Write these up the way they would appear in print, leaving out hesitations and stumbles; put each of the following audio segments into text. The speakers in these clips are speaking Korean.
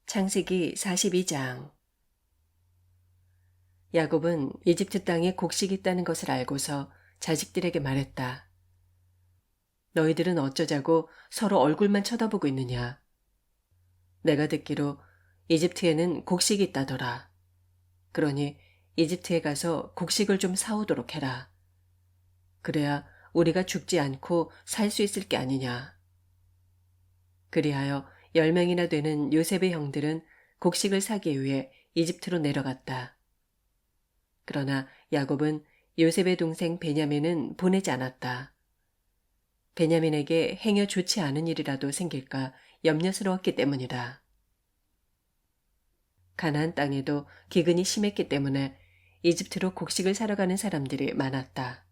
창세기 42장. 야곱은 이집트 땅에 곡식이 있다는 것을 알고서 자식들에게 말했다. 너희들은 어쩌자고 서로 얼굴만 쳐다보고 있느냐. 내가 듣기로 이집트에는 곡식이 있다더라. 그러니 이집트에 가서 곡식을 좀 사오도록 해라. 그래야 우리가 죽지 않고 살 수 있을 게 아니냐. 그리하여 10명이나 되는 요셉의 형들은 곡식을 사기 위해 이집트로 내려갔다. 그러나 야곱은 요셉의 동생 베냐민은 보내지 않았다. 베냐민에게 행여 좋지 않은 일이라도 생길까 염려스러웠기 때문이다. 가나안 땅에도 기근이 심했기 때문에 이집트로 곡식을 사러 가는 사람들이 많았다.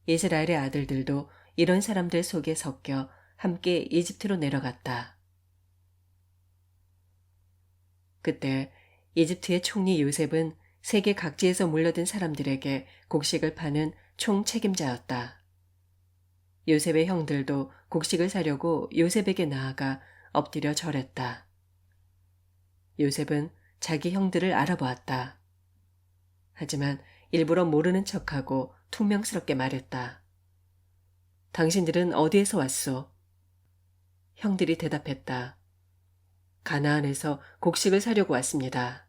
이스라엘의 아들들도 이런 사람들 속에 섞여 함께 이집트로 내려갔다. 그때 이집트의 총리 요셉은 세계 각지에서 몰려든 사람들에게 곡식을 파는 총책임자였다. 요셉의 형들도 곡식을 사려고 요셉에게 나아가 엎드려 절했다. 요셉은 자기 형들을 알아보았다. 하지만 일부러 모르는 척하고 퉁명스럽게 말했다. 당신들은 어디에서 왔소? 형들이 대답했다. 가나안에서 곡식을 사려고 왔습니다.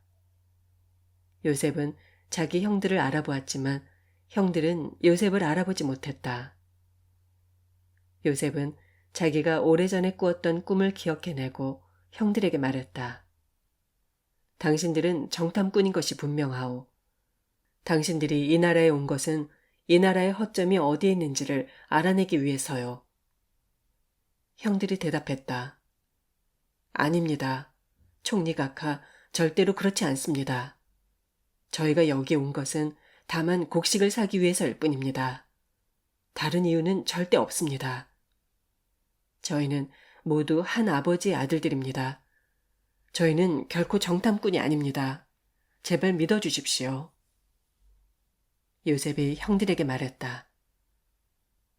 요셉은 자기 형들을 알아보았지만 형들은 요셉을 알아보지 못했다. 요셉은 자기가 오래전에 꾸었던 꿈을 기억해내고 형들에게 말했다. 당신들은 정탐꾼인 것이 분명하오. 당신들이 이 나라에 온 것은 이 나라의 허점이 어디에 있는지를 알아내기 위해서요. 형들이 대답했다. 아닙니다. 총리 각하, 절대로 그렇지 않습니다. 저희가 여기 온 것은 다만 곡식을 사기 위해서일 뿐입니다. 다른 이유는 절대 없습니다. 저희는 모두 한 아버지의 아들들입니다. 저희는 결코 정탐꾼이 아닙니다. 제발 믿어주십시오. 요셉이 형들에게 말했다.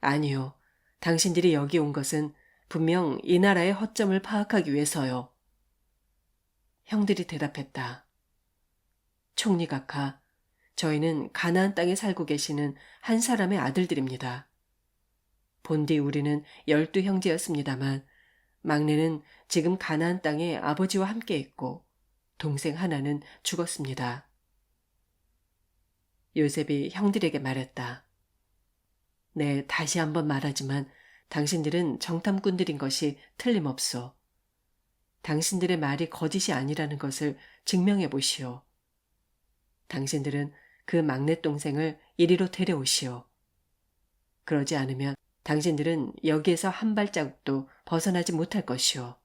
아니요. 당신들이 여기 온 것은 분명 이 나라의 허점을 파악하기 위해서요. 형들이 대답했다. 총리 각하, 저희는 가나안 땅에 살고 계시는 한 사람의 아들들입니다. 본디 우리는 12형제였습니다만 막내는 지금 가나안 땅에 아버지와 함께 있고 동생 하나는 죽었습니다. 요셉이 형들에게 말했다. 네, 다시 한번 말하지만 당신들은 정탐꾼들인 것이 틀림없소. 당신들의 말이 거짓이 아니라는 것을 증명해 보시오. 당신들은 그 막내 동생을 이리로 데려오시오. 그러지 않으면 당신들은 여기에서 한 발자국도 벗어나지 못할 것이오.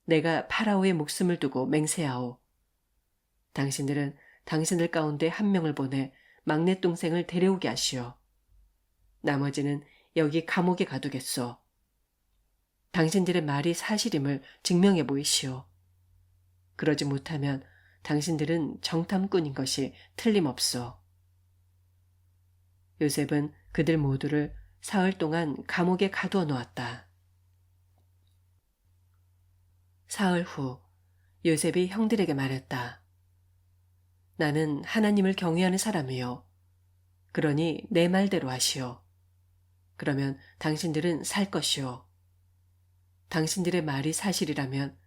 내가 파라오의 목숨을 두고 맹세하오. 당신들은 당신들 가운데 한 명을 보내 막내 동생을 데려오게 하시오. 나머지는 여기 감옥에 가두겠소. 당신들의 말이 사실임을 증명해 보이시오. 그러지 못하면 당신들은 정탐꾼인 것이 틀림없소. 요셉은 그들 모두를 사흘 동안 감옥에 가두어 놓았다. 사흘 후 요셉이 형들에게 말했다. 나는 하나님을 경외하는 사람이요. 그러니 내 말대로 하시오. 그러면 당신들은 살 것이오. 당신들의 말이 사실이라면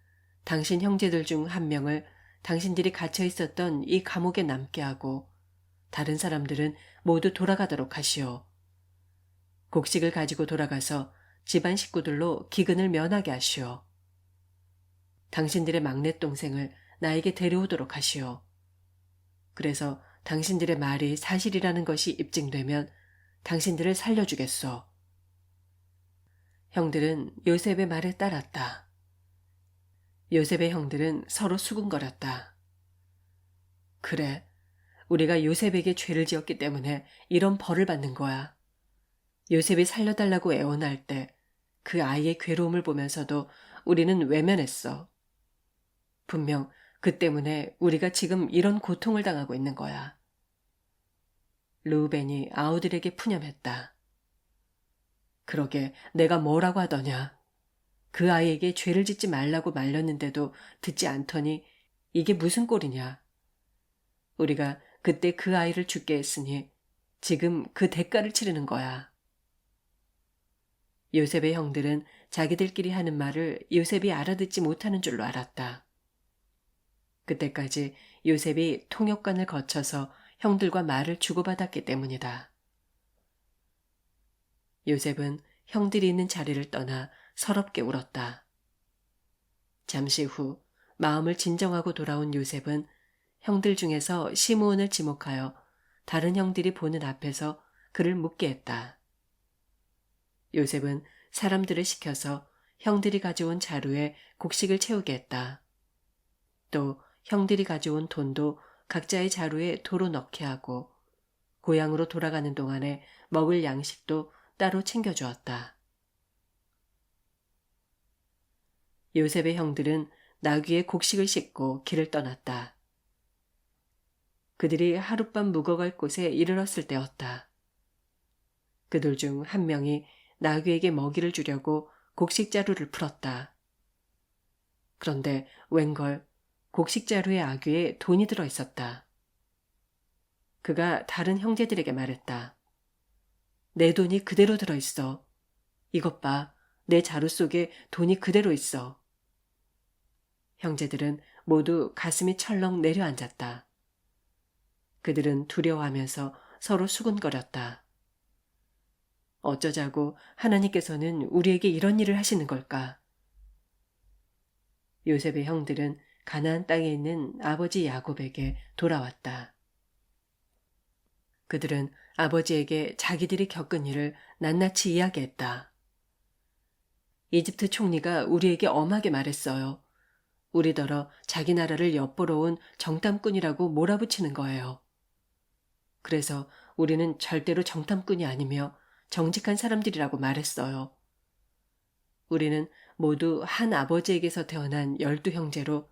당신 형제들 중 한 명을 당신들이 갇혀 있었던 이 감옥에 남게 하고 다른 사람들은 모두 돌아가도록 하시오. 곡식을 가지고 돌아가서 집안 식구들로 기근을 면하게 하시오. 당신들의 막내 동생을 나에게 데려오도록 하시오. 그래서 당신들의 말이 사실이라는 것이 입증되면 당신들을 살려주겠소. 형들은 요셉의 말에 따랐다. 요셉의 형들은 서로 수군거렸다. 그래, 우리가 요셉에게 죄를 지었기 때문에 이런 벌을 받는 거야. 요셉이 살려달라고 애원할 때 그 아이의 괴로움을 보면서도 우리는 외면했어. 분명 그 때문에 우리가 지금 이런 고통을 당하고 있는 거야. 르우벤이 아우들에게 푸념했다. 그러게 내가 뭐라고 하더냐. 그 아이에게 죄를 짓지 말라고 말렸는데도 듣지 않더니 이게 무슨 꼴이냐. 우리가 그때 그 아이를 죽게 했으니 지금 그 대가를 치르는 거야. 요셉의 형들은 자기들끼리 하는 말을 요셉이 알아듣지 못하는 줄로 알았다. 그때까지 요셉이 통역관을 거쳐서 형들과 말을 주고받았기 때문이다. 요셉은 형들이 있는 자리를 떠나 서럽게 울었다. 잠시 후 마음을 진정하고 돌아온 요셉은 형들 중에서 시므온을 지목하여 다른 형들이 보는 앞에서 그를 묻게 했다. 요셉은 사람들을 시켜서 형들이 가져온 자루에 곡식을 채우게 했다. 또 형들이 가져온 돈도 각자의 자루에 도로 넣게 하고 고향으로 돌아가는 동안에 먹을 양식도 따로 챙겨주었다. 요셉의 형들은 나귀에 곡식을 싣고 길을 떠났다. 그들이 하룻밤 묵어갈 곳에 이르렀을 때였다. 그들 중 한 명이 나귀에게 먹이를 주려고 곡식자루를 풀었다. 그런데 웬걸 곡식자루의 아귀에 돈이 들어 있었다. 그가 다른 형제들에게 말했다. 내 돈이 그대로 들어 있어. 이것 봐, 내 자루 속에 돈이 그대로 있어. 형제들은 모두 가슴이 철렁 내려앉았다. 그들은 두려워하면서 서로 수군거렸다. 어쩌자고 하나님께서는 우리에게 이런 일을 하시는 걸까? 요셉의 형들은 가나안 땅에 있는 아버지 야곱에게 돌아왔다. 그들은 아버지에게 자기들이 겪은 일을 낱낱이 이야기했다. 이집트 총리가 우리에게 엄하게 말했어요. 우리더러 자기 나라를 엿보러 온 정탐꾼이라고 몰아붙이는 거예요. 그래서 우리는 절대로 정탐꾼이 아니며 정직한 사람들이라고 말했어요. 우리는 모두 한 아버지에게서 태어난 12형제로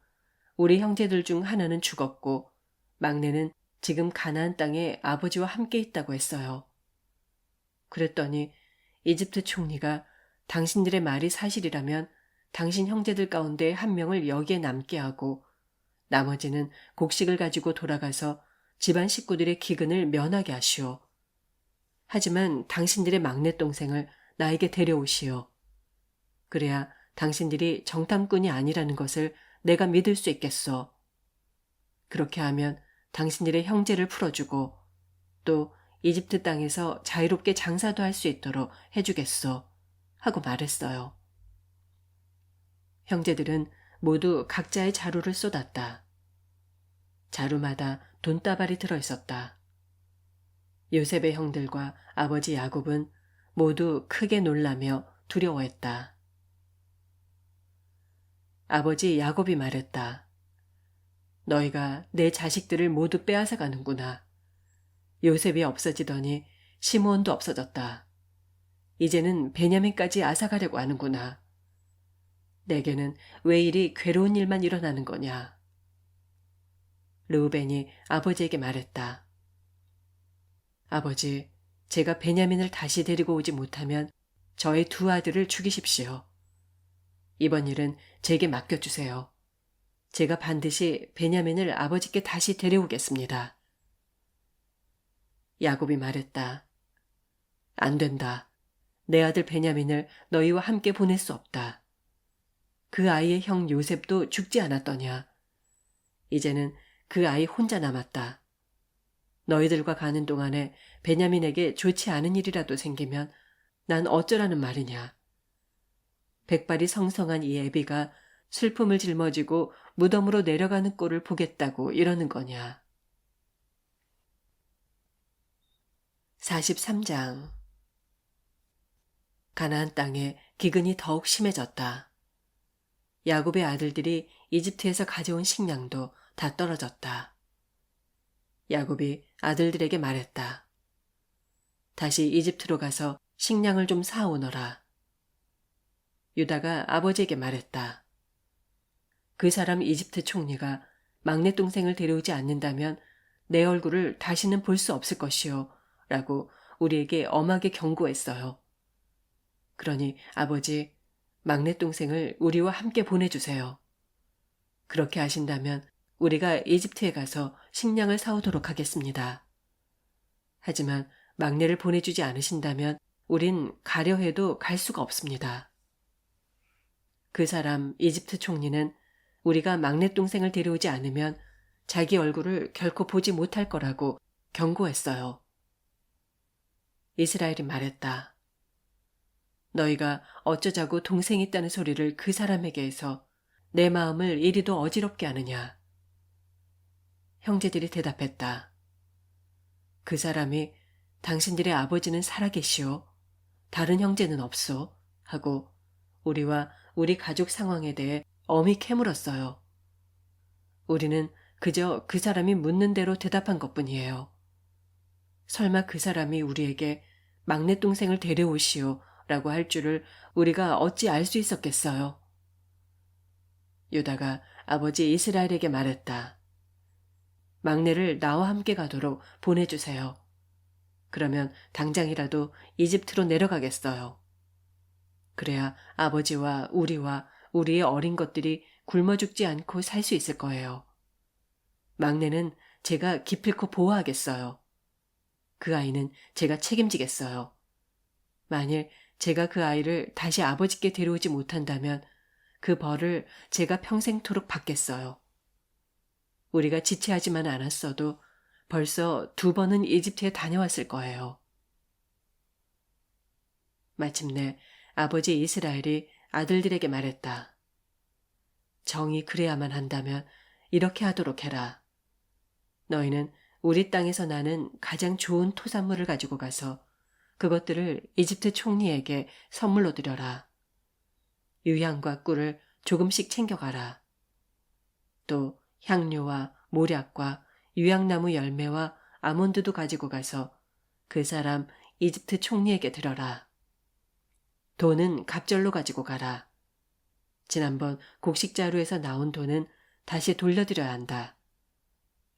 우리 형제들 중 하나는 죽었고 막내는 지금 가나안 땅에 아버지와 함께 있다고 했어요. 그랬더니 이집트 총리가 당신들의 말이 사실이라면 당신 형제들 가운데 한 명을 여기에 남게 하고 나머지는 곡식을 가지고 돌아가서 집안 식구들의 기근을 면하게 하시오. 하지만 당신들의 막내 동생을 나에게 데려오시오. 그래야 당신들이 정탐꾼이 아니라는 것을 내가 믿을 수 있겠소. 그렇게 하면 당신들의 형제를 풀어주고 또 이집트 땅에서 자유롭게 장사도 할 수 있도록 해주겠소. 하고 말했어요. 형제들은 모두 각자의 자루를 쏟았다. 자루마다 돈다발이 들어있었다. 요셉의 형들과 아버지 야곱은 모두 크게 놀라며 두려워했다. 아버지 야곱이 말했다. 너희가 내 자식들을 모두 빼앗아 가는구나. 요셉이 없어지더니 시므온도 없어졌다. 이제는 베냐민까지 앗아가려고 하는구나. 내게는 왜 이리 괴로운 일만 일어나는 거냐. 르우벤이 아버지에게 말했다. 아버지, 제가 베냐민을 다시 데리고 오지 못하면 저의 두 아들을 죽이십시오. 이번 일은 제게 맡겨주세요. 제가 반드시 베냐민을 아버지께 다시 데려오겠습니다. 야곱이 말했다. 안 된다. 내 아들 베냐민을 너희와 함께 보낼 수 없다. 그 아이의 형 요셉도 죽지 않았더냐. 이제는 그 아이 혼자 남았다. 너희들과 가는 동안에 베냐민에게 좋지 않은 일이라도 생기면 난 어쩌라는 말이냐. 백발이 성성한 이 애비가 슬픔을 짊어지고 무덤으로 내려가는 꼴을 보겠다고 이러는 거냐. 43장 가나안 땅에 기근이 더욱 심해졌다. 야곱의 아들들이 이집트에서 가져온 식량도 다 떨어졌다. 야곱이 아들들에게 말했다. 다시 이집트로 가서 식량을 좀 사오너라. 유다가 아버지에게 말했다. 그 사람 이집트 총리가 막내 동생을 데려오지 않는다면 내 얼굴을 다시는 볼 수 없을 것이요. 라고 우리에게 엄하게 경고했어요. 그러니 아버지, 막내 동생을 우리와 함께 보내주세요. 그렇게 하신다면 우리가 이집트에 가서 식량을 사오도록 하겠습니다. 하지만 막내를 보내주지 않으신다면 우린 가려 해도 갈 수가 없습니다. 그 사람 이집트 총리는 우리가 막내 동생을 데려오지 않으면 자기 얼굴을 결코 보지 못할 거라고 경고했어요. 이스라엘이 말했다. 너희가 어쩌자고 동생이 있다는 소리를 그 사람에게 해서 내 마음을 이리도 어지럽게 하느냐. 형제들이 대답했다. 그 사람이 당신들의 아버지는 살아계시오. 다른 형제는 없소. 하고 우리와 우리 가족 상황에 대해 엄히 캐물었어요. 우리는 그저 그 사람이 묻는 대로 대답한 것뿐이에요. 설마 그 사람이 우리에게 막내 동생을 데려오시오 라고 할 줄을 우리가 어찌 알 수 있었겠어요. 유다가 아버지 이스라엘에게 말했다. 막내를 나와 함께 가도록 보내주세요. 그러면 당장이라도 이집트로 내려가겠어요. 그래야 아버지와 우리와 우리의 어린 것들이 굶어 죽지 않고 살 수 있을 거예요. 막내는 제가 기필코 보호하겠어요. 그 아이는 제가 책임지겠어요. 만일 제가 그 아이를 다시 아버지께 데려오지 못한다면 그 벌을 제가 평생토록 받겠어요. 우리가 지체하지만 않았어도 벌써 2번은 이집트에 다녀왔을 거예요. 마침내 아버지 이스라엘이 아들들에게 말했다. 정이 그래야만 한다면 이렇게 하도록 해라. 너희는 우리 땅에서 나는 가장 좋은 토산물을 가지고 가서 그것들을 이집트 총리에게 선물로 드려라. 유향과 꿀을 조금씩 챙겨가라. 또 향료와 모략과 유향나무 열매와 아몬드도 가지고 가서 그 사람 이집트 총리에게 드려라. 돈은 갑절로 가지고 가라. 지난번 곡식자루에서 나온 돈은 다시 돌려드려야 한다.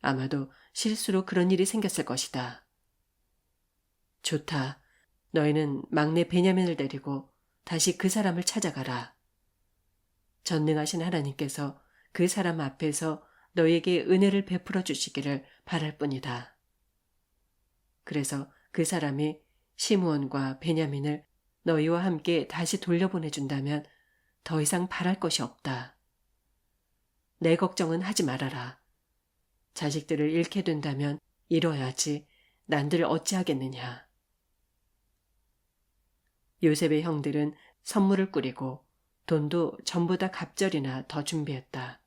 아마도 실수로 그런 일이 생겼을 것이다. 좋다. 너희는 막내 베냐민을 데리고 다시 그 사람을 찾아가라. 전능하신 하나님께서 그 사람 앞에서 너희에게 은혜를 베풀어 주시기를 바랄 뿐이다. 그래서 그 사람이 시므온과 베냐민을 너희와 함께 다시 돌려보내준다면 더 이상 바랄 것이 없다. 내 걱정은 하지 말아라. 자식들을 잃게 된다면 잃어야지 난들 어찌하겠느냐. 요셉의 형들은 선물을 꾸리고 돈도 전부 다 갑절이나 더 준비했다.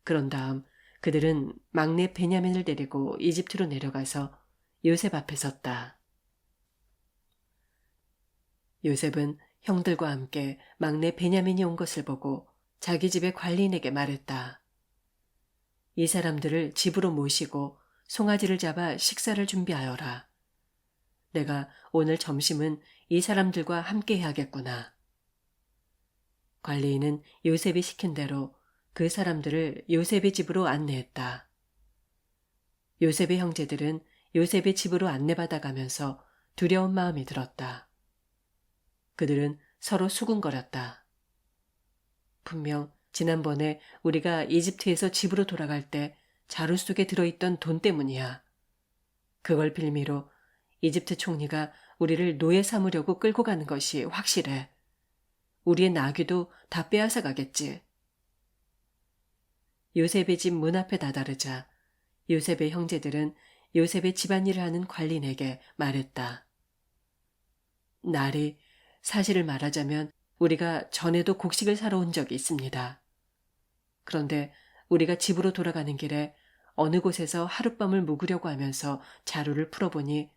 그런 다음 그들은 막내 베냐민을 데리고 이집트로 내려가서 요셉 앞에 섰다. 요셉은 형들과 함께 막내 베냐민이 온 것을 보고 자기 집의 관리인에게 말했다. 이 사람들을 집으로 모시고 송아지를 잡아 식사를 준비하여라. 내가 오늘 점심은 이 사람들과 함께 해야겠구나. 관리인은 요셉이 시킨 대로 그 사람들을 요셉의 집으로 안내했다. 요셉의 형제들은 요셉의 집으로 안내받아가면서 두려운 마음이 들었다. 그들은 서로 수군거렸다. 분명 지난번에 우리가 이집트에서 집으로 돌아갈 때 자루 속에 들어있던 돈 때문이야. 그걸 빌미로 이집트 총리가 우리를 노예 삼으려고 끌고 가는 것이 확실해. 우리의 나귀도 다 빼앗아 가겠지. 요셉의 집 문 앞에 다다르자 요셉의 형제들은 요셉의 집안일을 하는 관리인에게 말했다. 나리, 사실을 말하자면 우리가 전에도 곡식을 사러 온 적이 있습니다. 그런데 우리가 집으로 돌아가는 길에 어느 곳에서 하룻밤을 묵으려고 하면서 자루를 풀어보니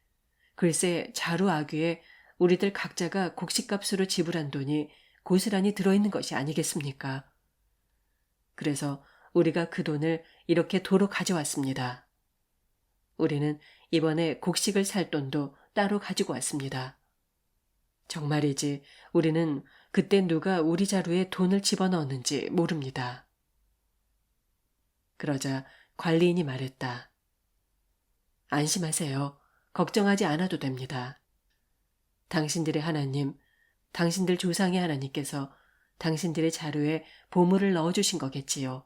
글쎄 자루 아귀에 우리들 각자가 곡식값으로 지불한 돈이 고스란히 들어있는 것이 아니겠습니까? 그래서 우리가 그 돈을 이렇게 도로 가져왔습니다. 우리는 이번에 곡식을 살 돈도 따로 가지고 왔습니다. 정말이지 우리는 그때 누가 우리 자루에 돈을 집어넣었는지 모릅니다. 그러자 관리인이 말했다. 안심하세요. 걱정하지 않아도 됩니다. 당신들의 하나님, 당신들 조상의 하나님께서 당신들의 자루에 보물을 넣어주신 거겠지요.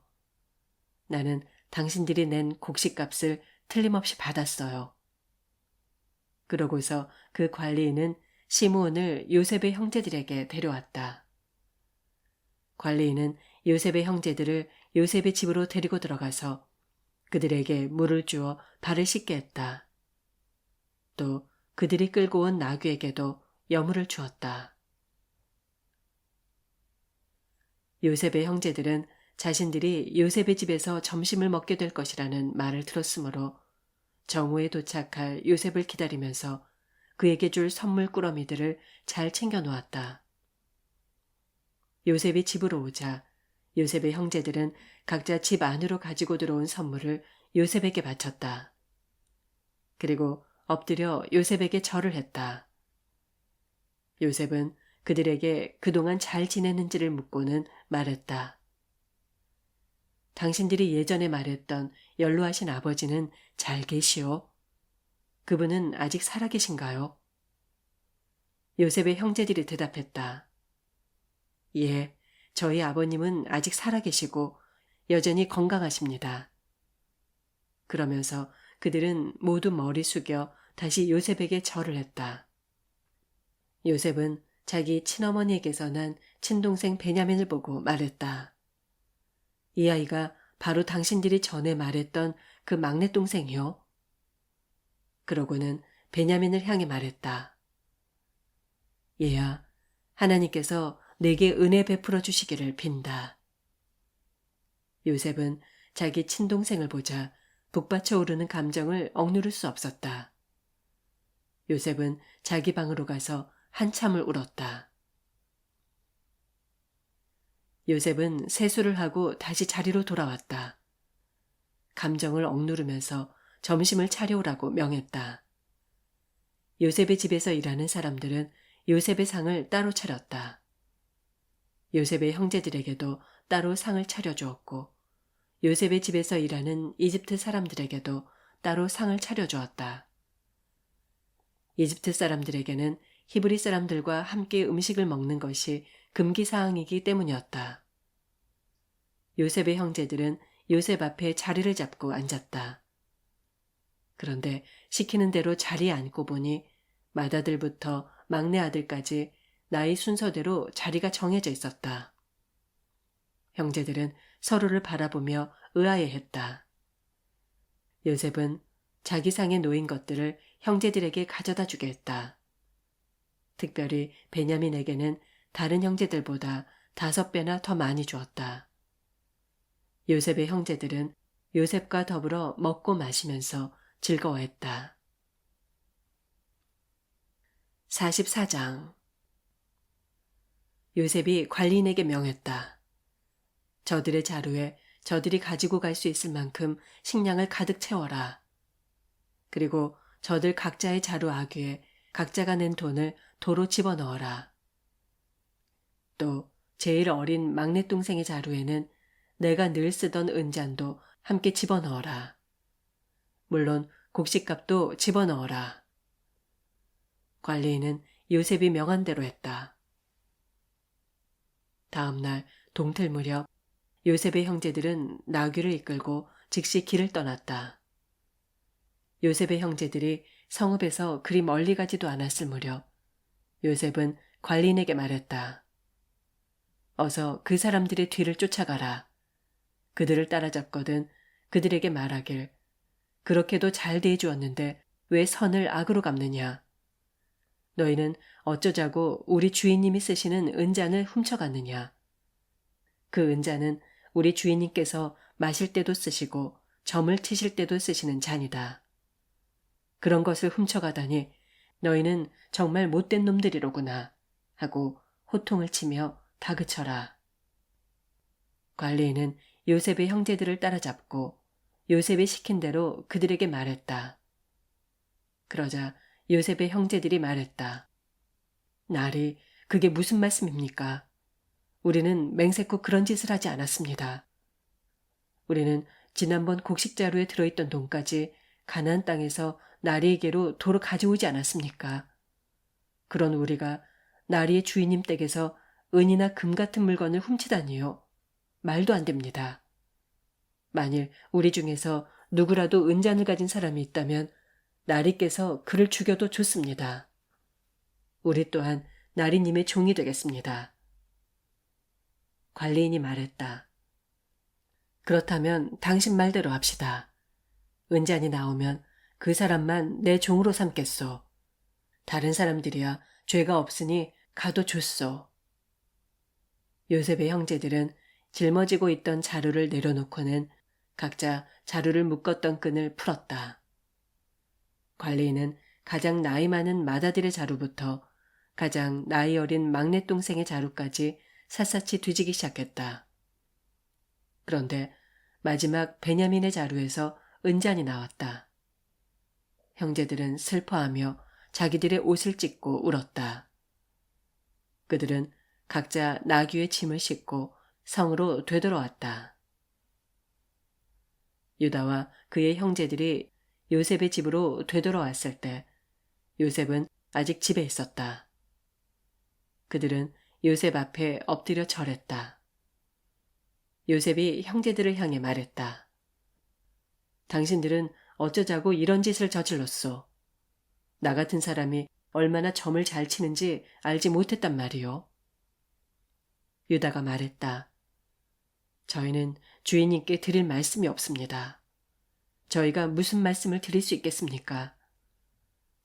나는 당신들이 낸 곡식값을 틀림없이 받았어요. 그러고서 그 관리인은 시므온을 요셉의 형제들에게 데려왔다. 관리인은 요셉의 형제들을 요셉의 집으로 데리고 들어가서 그들에게 물을 주어 발을 씻게 했다. 또 그들이 끌고 온 나귀에게도 여물을 주었다. 요셉의 형제들은 자신들이 요셉의 집에서 점심을 먹게 될 것이라는 말을 들었으므로 정오에 도착할 요셉을 기다리면서 그에게 줄 선물 꾸러미들을 잘 챙겨 놓았다. 요셉이 집으로 오자 요셉의 형제들은 각자 집 안으로 가지고 들어온 선물을 요셉에게 바쳤다. 그리고 엎드려 요셉에게 절을 했다. 요셉은 그들에게 그동안 잘 지냈는지를 묻고는 말했다. 당신들이 예전에 말했던 연로하신 아버지는 잘 계시오? 그분은 아직 살아계신가요? 요셉의 형제들이 대답했다. 예, 저희 아버님은 아직 살아계시고 여전히 건강하십니다. 그러면서 그들은 모두 머리 숙여 다시 요셉에게 절을 했다. 요셉은 자기 친어머니에게서 난 친동생 베냐민을 보고 말했다. 이 아이가 바로 당신들이 전에 말했던 그 막내 동생이요. 그러고는 베냐민을 향해 말했다. 얘야, 하나님께서 내게 은혜 베풀어 주시기를 빈다. 요셉은 자기 친동생을 보자 북받쳐 오르는 감정을 억누를 수 없었다. 요셉은 자기 방으로 가서 한참을 울었다. 요셉은 세수를 하고 다시 자리로 돌아왔다. 감정을 억누르면서 점심을 차려오라고 명했다. 요셉의 집에서 일하는 사람들은 요셉의 상을 따로 차렸다. 요셉의 형제들에게도 따로 상을 차려주었고 요셉의 집에서 일하는 이집트 사람들에게도 따로 상을 차려주었다. 이집트 사람들에게는 히브리 사람들과 함께 음식을 먹는 것이 금기사항이기 때문이었다. 요셉의 형제들은 요셉 앞에 자리를 잡고 앉았다. 그런데 시키는 대로 자리에 앉고 보니 맏아들부터 막내 아들까지 나이 순서대로 자리가 정해져 있었다. 형제들은 서로를 바라보며 의아해했다. 요셉은 자기 상에 놓인 것들을 형제들에게 가져다 주게 했다. 특별히 베냐민에게는 다른 형제들보다 5배나 더 많이 주었다. 요셉의 형제들은 요셉과 더불어 먹고 마시면서 즐거워했다. 44장 요셉이 관리인에게 명했다. 저들의 자루에 저들이 가지고 갈 수 있을 만큼 식량을 가득 채워라. 그리고 저들 각자의 자루 아귀에 각자가 낸 돈을 도로 집어넣어라. 또 제일 어린 막내 동생의 자루에는 내가 늘 쓰던 은잔도 함께 집어넣어라. 물론 곡식값도 집어넣어라. 관리인은 요셉이 명한 대로 했다. 다음 날 동틀 무렵 요셉의 형제들은 나귀를 이끌고 즉시 길을 떠났다. 요셉의 형제들이 성읍에서 그리 멀리 가지도 않았을 무렵 요셉은 관리인에게 말했다. 어서 그 사람들의 뒤를 쫓아가라. 그들을 따라잡거든 그들에게 말하길 그렇게도 잘 대해주었는데 왜 선을 악으로 갚느냐. 너희는 어쩌자고 우리 주인님이 쓰시는 은잔을 훔쳐갔느냐. 그 은잔은 우리 주인님께서 마실 때도 쓰시고 점을 치실 때도 쓰시는 잔이다. 그런 것을 훔쳐가다니 너희는 정말 못된 놈들이로구나 하고 호통을 치며 다그쳐라. 관리인은 요셉의 형제들을 따라잡고 요셉이 시킨 대로 그들에게 말했다. 그러자 요셉의 형제들이 말했다. 나리, 그게 무슨 말씀입니까? 우리는 맹세코 그런 짓을 하지 않았습니다. 우리는 지난번 곡식자루에 들어있던 돈까지 가나안 땅에서 나리에게로 도로 가져오지 않았습니까? 그런 우리가 나리의 주인님 댁에서 은이나 금 같은 물건을 훔치다니요. 말도 안 됩니다. 만일 우리 중에서 누구라도 은잔을 가진 사람이 있다면 나리께서 그를 죽여도 좋습니다. 우리 또한 나리님의 종이 되겠습니다. 관리인이 말했다. 그렇다면 당신 말대로 합시다. 은잔이 나오면 그 사람만 내 종으로 삼겠소. 다른 사람들이야 죄가 없으니 가도 좋소. 요셉의 형제들은 짊어지고 있던 자루를 내려놓고는 각자 자루를 묶었던 끈을 풀었다. 관리인은 가장 나이 많은 맏아들의 자루부터 가장 나이 어린 막내 동생의 자루까지 샅샅이 뒤지기 시작했다. 그런데 마지막 베냐민의 자루에서 은잔이 나왔다. 형제들은 슬퍼하며 자기들의 옷을 찢고 울었다. 그들은 각자 나귀의 짐을 싣고 성으로 되돌아왔다. 유다와 그의 형제들이 요셉의 집으로 되돌아왔을 때 요셉은 아직 집에 있었다. 그들은 요셉 앞에 엎드려 절했다. 요셉이 형제들을 향해 말했다. 당신들은 어쩌자고 이런 짓을 저질렀소. 나 같은 사람이 얼마나 점을 잘 치는지 알지 못했단 말이오. 유다가 말했다. 저희는 주인님께 드릴 말씀이 없습니다. 저희가 무슨 말씀을 드릴 수 있겠습니까?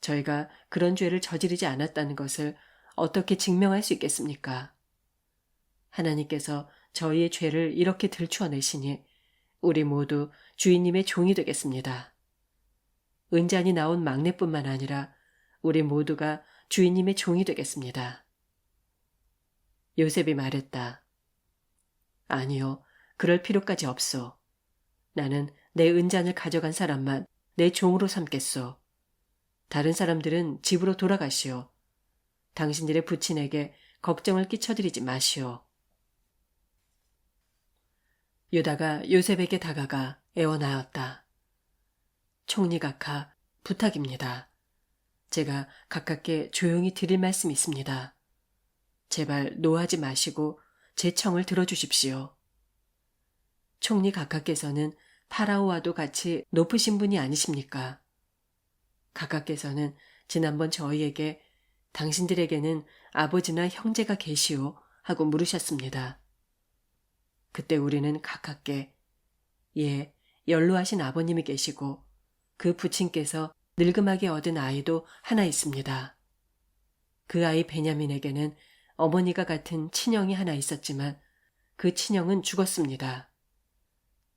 저희가 그런 죄를 저지르지 않았다는 것을 어떻게 증명할 수 있겠습니까? 하나님께서 저희의 죄를 이렇게 들추어내시니 우리 모두 주인님의 종이 되겠습니다. 은잔이 나온 막내뿐만 아니라 우리 모두가 주인님의 종이 되겠습니다. 요셉이 말했다. 아니요, 그럴 필요까지 없소. 나는 내 은잔을 가져간 사람만 내 종으로 삼겠소. 다른 사람들은 집으로 돌아가시오. 당신들의 부친에게 걱정을 끼쳐드리지 마시오. 유다가 요셉에게 다가가 애원하였다. 총리 각하, 부탁입니다. 제가 가깝게 조용히 드릴 말씀이 있습니다. 제발 노하지 마시고 제 청을 들어주십시오. 총리 각하께서는 파라오와도 같이 높으신 분이 아니십니까? 각하께서는 지난번 저희에게 당신들에게는 아버지나 형제가 계시오 하고 물으셨습니다. 그때 우리는 각하께 예, 연로하신 아버님이 계시고 그 부친께서 늙음하게 얻은 아이도 하나 있습니다. 그 아이 베냐민에게는 어머니가 같은 친형이 하나 있었지만 그 친형은 죽었습니다.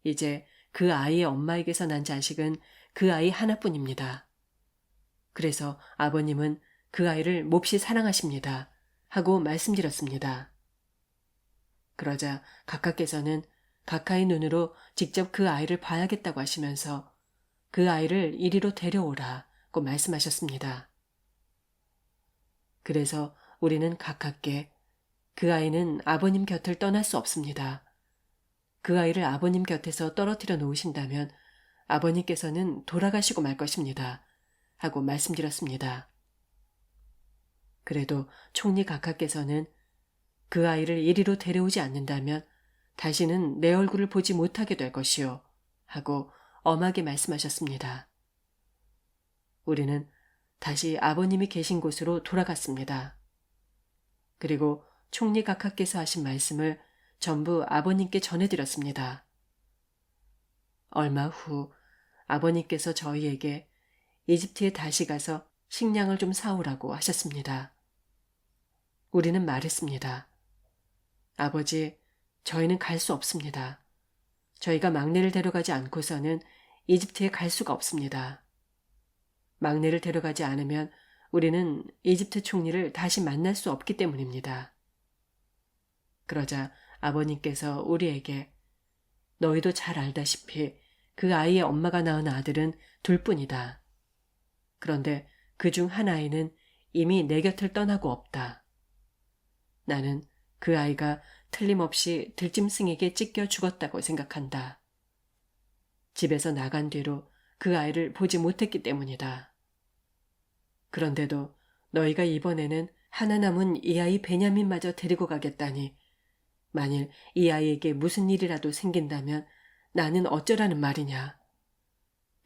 이제 그 아이의 엄마에게서 난 자식은 그 아이 하나뿐입니다. 그래서 아버님은 그 아이를 몹시 사랑하십니다. 하고 말씀드렸습니다. 그러자 각하께서는 각하의 눈으로 직접 그 아이를 봐야겠다고 하시면서 그 아이를 이리로 데려오라고 말씀하셨습니다. 그래서 우리는 각하께 그 아이는 아버님 곁을 떠날 수 없습니다. 그 아이를 아버님 곁에서 떨어뜨려 놓으신다면 아버님께서는 돌아가시고 말 것입니다. 하고 말씀드렸습니다. 그래도 총리 각하께서는 그 아이를 이리로 데려오지 않는다면 다시는 내 얼굴을 보지 못하게 될 것이요. 하고 엄하게 말씀하셨습니다. 우리는 다시 아버님이 계신 곳으로 돌아갔습니다. 그리고 총리 각하께서 하신 말씀을 전부 아버님께 전해드렸습니다. 얼마 후 아버님께서 저희에게 이집트에 다시 가서 식량을 좀 사오라고 하셨습니다. 우리는 말했습니다. 아버지, 저희는 갈 수 없습니다. 저희가 막내를 데려가지 않고서는 이집트에 갈 수가 없습니다. 막내를 데려가지 않으면 우리는 이집트 총리를 다시 만날 수 없기 때문입니다. 그러자 아버님께서 우리에게 너희도 잘 알다시피 그 아이의 엄마가 낳은 아들은 둘뿐이다. 그런데 그중 한 아이는 이미 내 곁을 떠나고 없다. 나는 그 아이가 틀림없이 들짐승에게 찢겨 죽었다고 생각한다. 집에서 나간 뒤로 그 아이를 보지 못했기 때문이다. 그런데도 너희가 이번에는 하나 남은 이 아이 베냐민마저 데리고 가겠다니. 만일 이 아이에게 무슨 일이라도 생긴다면 나는 어쩌라는 말이냐.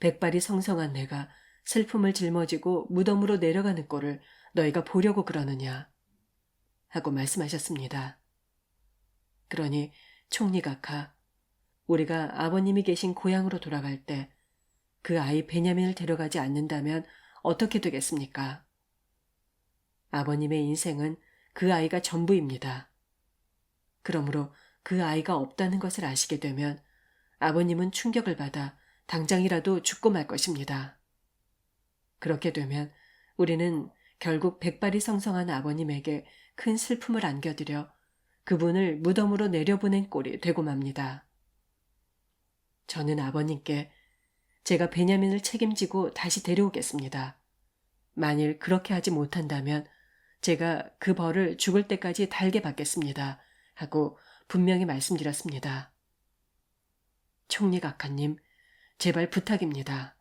백발이 성성한 내가 슬픔을 짊어지고 무덤으로 내려가는 꼴을 너희가 보려고 그러느냐. 하고 말씀하셨습니다. 그러니 총리각하, 우리가 아버님이 계신 고향으로 돌아갈 때 그 아이 베냐민을 데려가지 않는다면 어떻게 되겠습니까? 아버님의 인생은 그 아이가 전부입니다. 그러므로 그 아이가 없다는 것을 아시게 되면 아버님은 충격을 받아 당장이라도 죽고 말 것입니다. 그렇게 되면 우리는 결국 백발이 성성한 아버님에게 큰 슬픔을 안겨드려 그분을 무덤으로 내려보낸 꼴이 되고 맙니다. 저는 아버님께 제가 베냐민을 책임지고 다시 데려오겠습니다. 만일 그렇게 하지 못한다면 제가 그 벌을 죽을 때까지 달게 받겠습니다. 하고 분명히 말씀드렸습니다. 총리각하님, 제발 부탁입니다.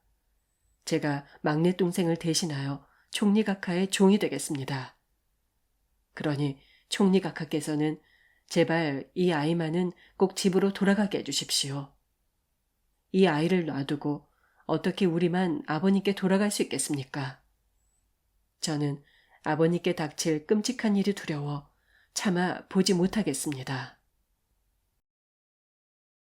제가 막내 동생을 대신하여 총리각하의 종이 되겠습니다. 그러니 총리각하께서는 제발 이 아이만은 꼭 집으로 돌아가게 해주십시오. 이 아이를 놔두고 어떻게 우리만 아버님께 돌아갈 수 있겠습니까? 저는 아버님께 닥칠 끔찍한 일이 두려워 차마 보지 못하겠습니다.